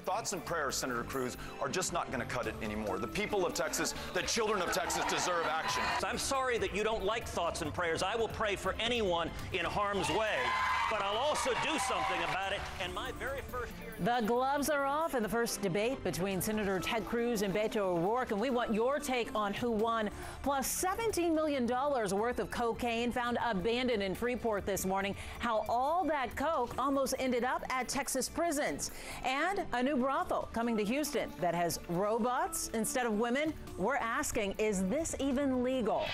Thoughts and prayers, Senator Cruz, are just not going to cut it anymore. The people of Texas, the children of Texas deserve action. I'm sorry that you don't like thoughts and prayers. I will pray for anyone in harm's way, but I'll also do something about it. And my very first hearing... The gloves are off in the first debate between Senator Ted Cruz and Beto O'Rourke, and we want your take on who won. Plus $17 million worth of cocaine found abandoned in Freeport this morning. How all that coke almost ended up at Texas prisons. And a new brothel coming to Houston that has robots instead of women. We're asking, is this even legal?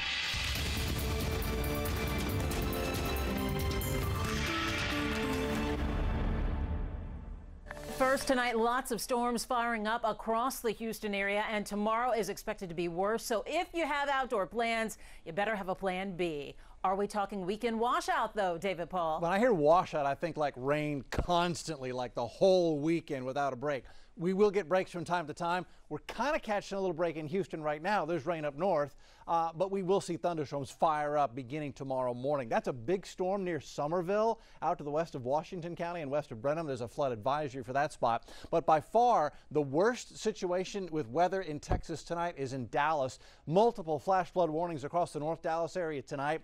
First tonight, lots of storms firing up across the Houston area, and tomorrow is expected to be worse. So if you have outdoor plans, you better have a plan B. Are we talking weekend washout, though, David Paul? When I hear washout, I think like rain constantly, like the whole weekend without a break. We will get breaks from time to time. We're kind of catching a little break in Houston right now. There's rain up north, but we will see thunderstorms fire up beginning tomorrow morning. That's a big storm near Somerville, out to the west of Washington County and west of Brenham. There's a flood advisory for that spot. But by far, the worst situation with weather in Texas tonight is in Dallas. Multiple flash flood warnings across the North Dallas area tonight.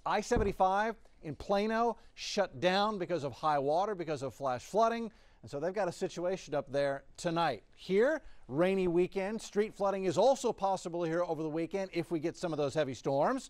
I-75 in Plano shut down because of high water, because of flash flooding. And so they've got a situation up there tonight. Here, rainy weekend. Street flooding is also possible here over the weekend if we get some of those heavy storms.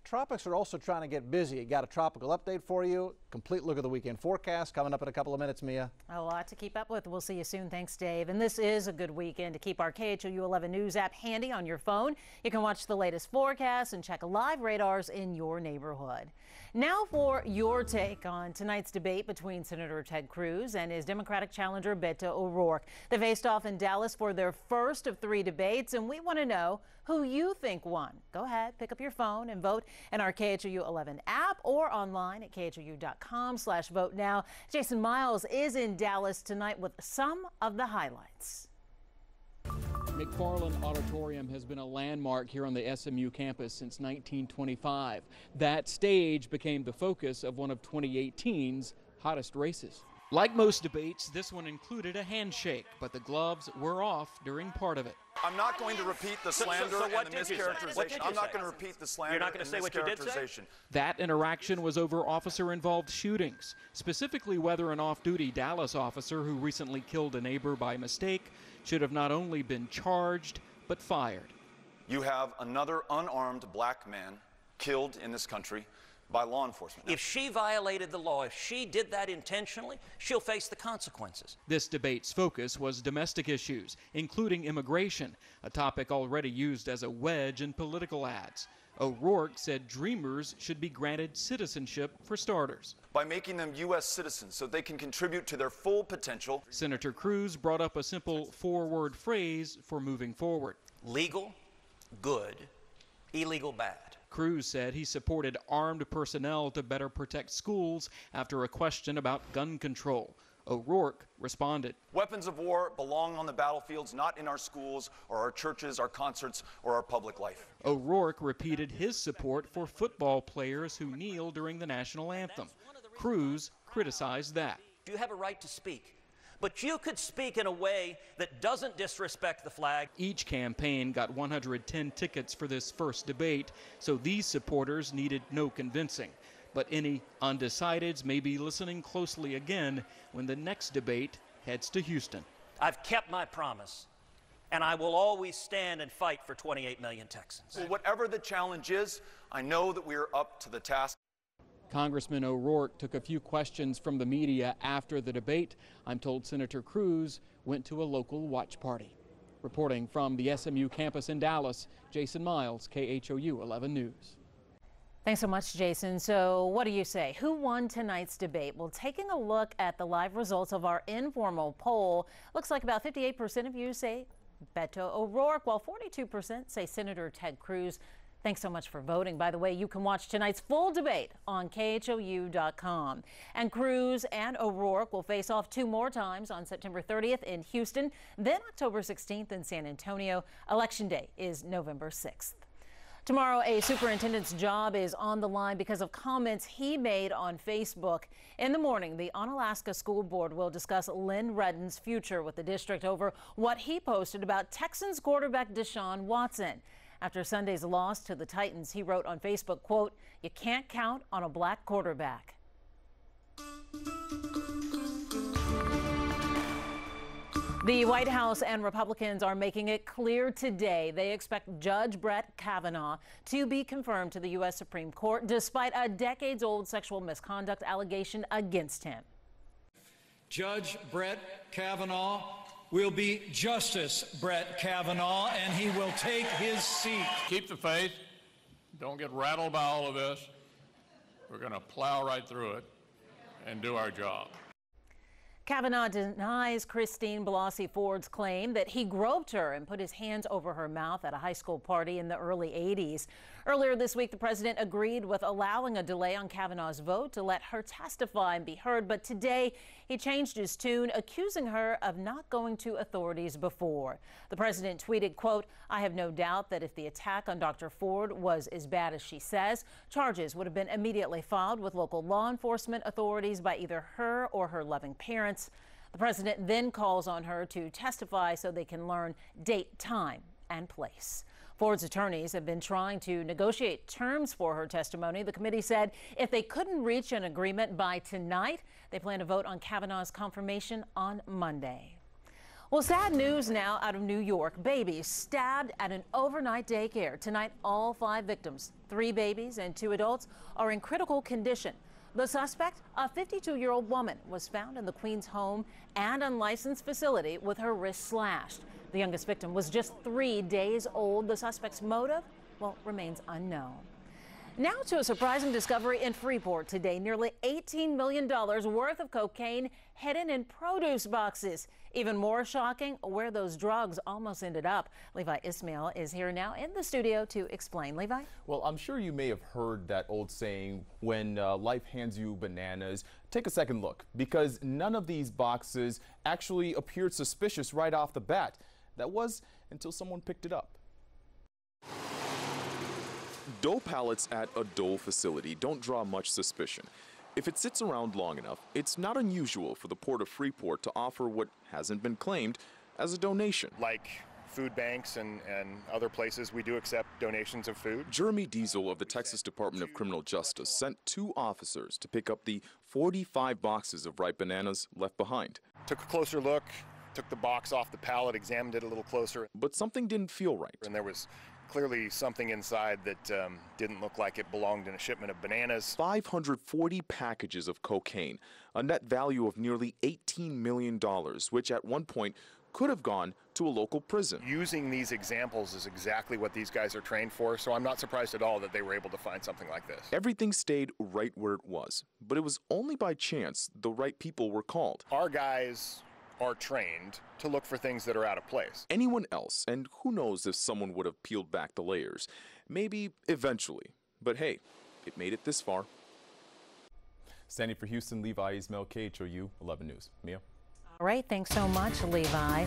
Tropics are also trying to get busy. Got a tropical update for you. Complete look at the weekend forecast coming up in a couple of minutes, Mia. A lot to keep up with. We'll see you soon. Thanks, Dave. And this is a good weekend to keep our KHOU 11 News app handy on your phone. You can watch the latest forecasts and check live radars in your neighborhood. Now for your take on tonight's debate between Senator Ted Cruz and his Democratic challenger Beto O'Rourke. They faced off in Dallas for their first of 3 debates, and we want to know who you think won. Go ahead, pick up your phone and vote in our KHOU 11 app or online at khou.com/vote now. Jason Miles is in Dallas tonight with some of the highlights. McFarland Auditorium has been a landmark here on the SMU campus since 1925. That stage became the focus of one of 2018's hottest races. Like most debates, this one included a handshake, but the gloves were off during part of it. I'm not going to repeat the slander and the mischaracterization. I'm not going to repeat the slander and mischaracterization. That interaction was over officer-involved shootings, specifically whether an off-duty Dallas officer who recently killed a neighbor by mistake should have not only been charged, but fired. You have another unarmed black man killed in this country by law enforcement. If she violated the law, if she did that intentionally, she'll face the consequences. This debate's focus was domestic issues, including immigration, a topic already used as a wedge in political ads. O'Rourke said dreamers should be granted citizenship for starters. By making them U.S. citizens so they can contribute to their full potential. Senator Cruz brought up a simple 4-word phrase for moving forward. Legal, good, illegal, bad. Cruz said he supported armed personnel to better protect schools after a question about gun control. O'Rourke responded. Weapons of war belong on the battlefields, not in our schools or our churches, our concerts, or our public life. O'Rourke repeated his support for football players who kneel during the national anthem. Cruz criticized that. You have a right to speak, but you could speak in a way that doesn't disrespect the flag. Each campaign got 110 tickets for this first debate, so these supporters needed no convincing. But any undecideds may be listening closely again when the next debate heads to Houston. I've kept my promise, and I will always stand and fight for 28 million Texans. Well, whatever the challenge is, I know that we are up to the task. Congressman O'Rourke took a few questions from the media after the debate. I'm told Senator Cruz went to a local watch party. Reporting from the SMU campus in Dallas, Jason Miles, KHOU 11 News. Thanks so much, Jason. So what do you say? Who won tonight's debate? Well, taking a look at the live results of our informal poll, looks like about 58% of you say Beto O'Rourke, while 42% say Senator Ted Cruz. Thanks so much for voting. By the way, you can watch tonight's full debate on KHOU.com. And Cruz and O'Rourke will face off 2 more times on September 30th in Houston, then October 16th in San Antonio. Election Day is November 6th. Tomorrow, a superintendent's job is on the line because of comments he made on Facebook. In the morning, the Onalaska School Board will discuss Lynn Redden's future with the district over what he posted about Texans quarterback Deshaun Watson. After Sunday's loss to the Titans, he wrote on Facebook, quote, "You can't count on a black quarterback." The White House and Republicans are making it clear today they expect Judge Brett Kavanaugh to be confirmed to the U.S. Supreme Court despite a decades-old sexual misconduct allegation against him. Judge Brett Kavanaugh will be Justice Brett Kavanaugh, and he will take his seat. Keep the faith. Don't get rattled by all of this. We're going to plow right through it and do our job. Kavanaugh denies Christine Blasey Ford's claim that he groped her and put his hands over her mouth at a high school party in the early 80s. Earlier this week, the president agreed with allowing a delay on Kavanaugh's vote to let her testify and be heard. But today, he changed his tune, accusing her of not going to authorities before. The president tweeted, quote, "I have no doubt that if the attack on Dr. Ford was as bad as she says, charges would have been immediately filed with local law enforcement authorities by either her or her loving parents." The president then calls on her to testify so they can learn date, time, and place. Ford's attorneys have been trying to negotiate terms for her testimony. The committee said if they couldn't reach an agreement by tonight, they plan to vote on Kavanaugh's confirmation on Monday. Well, sad news now out of New York. Babies stabbed at an overnight daycare. Tonight, all 5 victims, 3 babies and 2 adults, are in critical condition. The suspect, a 52-year-old woman, was found in the Queens home and unlicensed facility with her wrist slashed. The youngest victim was just 3 days old. The suspect's motive, well, remains unknown. Now to a surprising discovery in Freeport today. Nearly $18 million worth of cocaine hidden in produce boxes. Even more shocking, where those drugs almost ended up. Levi Ismail is here now in the studio to explain. Levi? Well, I'm sure you may have heard that old saying, when life hands you bananas. Take a second look, because none of these boxes actually appeared suspicious right off the bat. That was until someone picked it up. Doe pallets at a Dole facility don't draw much suspicion. If it sits around long enough, it's not unusual for the Port of Freeport to offer what hasn't been claimed as a donation. Like food banks and other places, we do accept donations of food. Jeremy Diesel of the Texas Department of Criminal Justice sent 2 officers to pick up the 45 boxes of ripe bananas left behind. Took a closer look, took the box off the pallet, examined it a little closer. But something didn't feel right. And there was clearly something inside that didn't look like it belonged in a shipment of bananas. 540 packages of cocaine, a net value of nearly $18 million, which at one point could have gone to a local prison. Using these examples is exactly what these guys are trained for, so I'm not surprised at all that they were able to find something like this. Everything stayed right where it was, but it was only by chance the right people were called. Our guys are trained to look for things that are out of place. Anyone else, and who knows if someone would have peeled back the layers. Maybe eventually. But hey, it made it this far. Standing for Houston, Levi Ismail, KHOU 11 News. Mia? All right, thanks so much, Levi.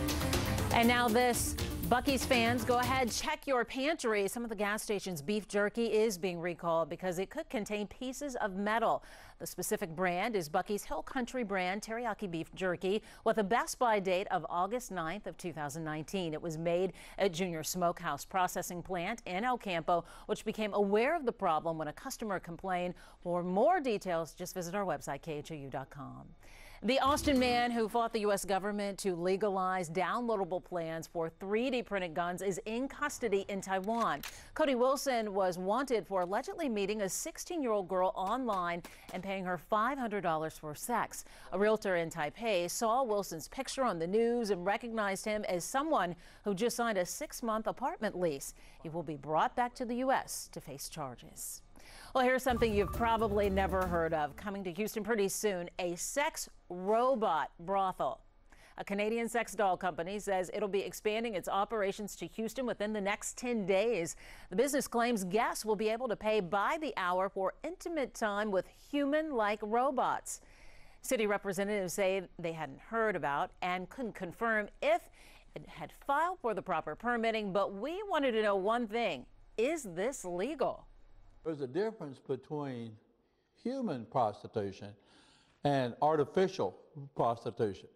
And now this. Buc-ee's fans, go ahead, check your pantry. Some of the gas station's beef jerky is being recalled because it could contain pieces of metal. The specific brand is Buc-ee's Hill Country brand teriyaki beef jerky with a Best By date of August 9th of 2019. It was made at Junior Smokehouse Processing Plant in El Campo, which became aware of the problem when a customer complained. For more details, just visit our website, KHOU.com. The Austin man who fought the U.S. government to legalize downloadable plans for 3D printed guns is in custody in Taiwan. Cody Wilson was wanted for allegedly meeting a 16-year-old girl online and paying her $500 for sex. A realtor in Taipei saw Wilson's picture on the news and recognized him as someone who just signed a 6-month apartment lease. He will be brought back to the U.S. to face charges. Well, here's something you've probably never heard of. Coming to Houston pretty soon, a sex robot brothel. A Canadian sex doll company says it'll be expanding its operations to Houston within the next 10 days. The business claims guests will be able to pay by the hour for intimate time with human-like robots. City representatives say they hadn't heard about and couldn't confirm if it had filed for the proper permitting, but we wanted to know one thing. is this legal? There's a difference between human prostitution and artificial prostitution.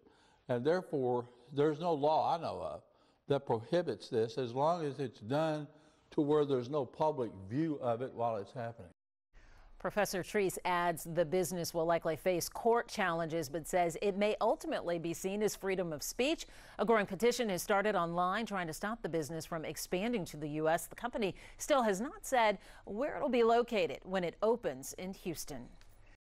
And therefore, there's no law I know of that prohibits this as long as it's done to where there's no public view of it while it's happening. Professor Treese adds the business will likely face court challenges, but says it may ultimately be seen as freedom of speech. A growing petition has started online trying to stop the business from expanding to the U.S. The company still has not said where it'll be located when it opens in Houston.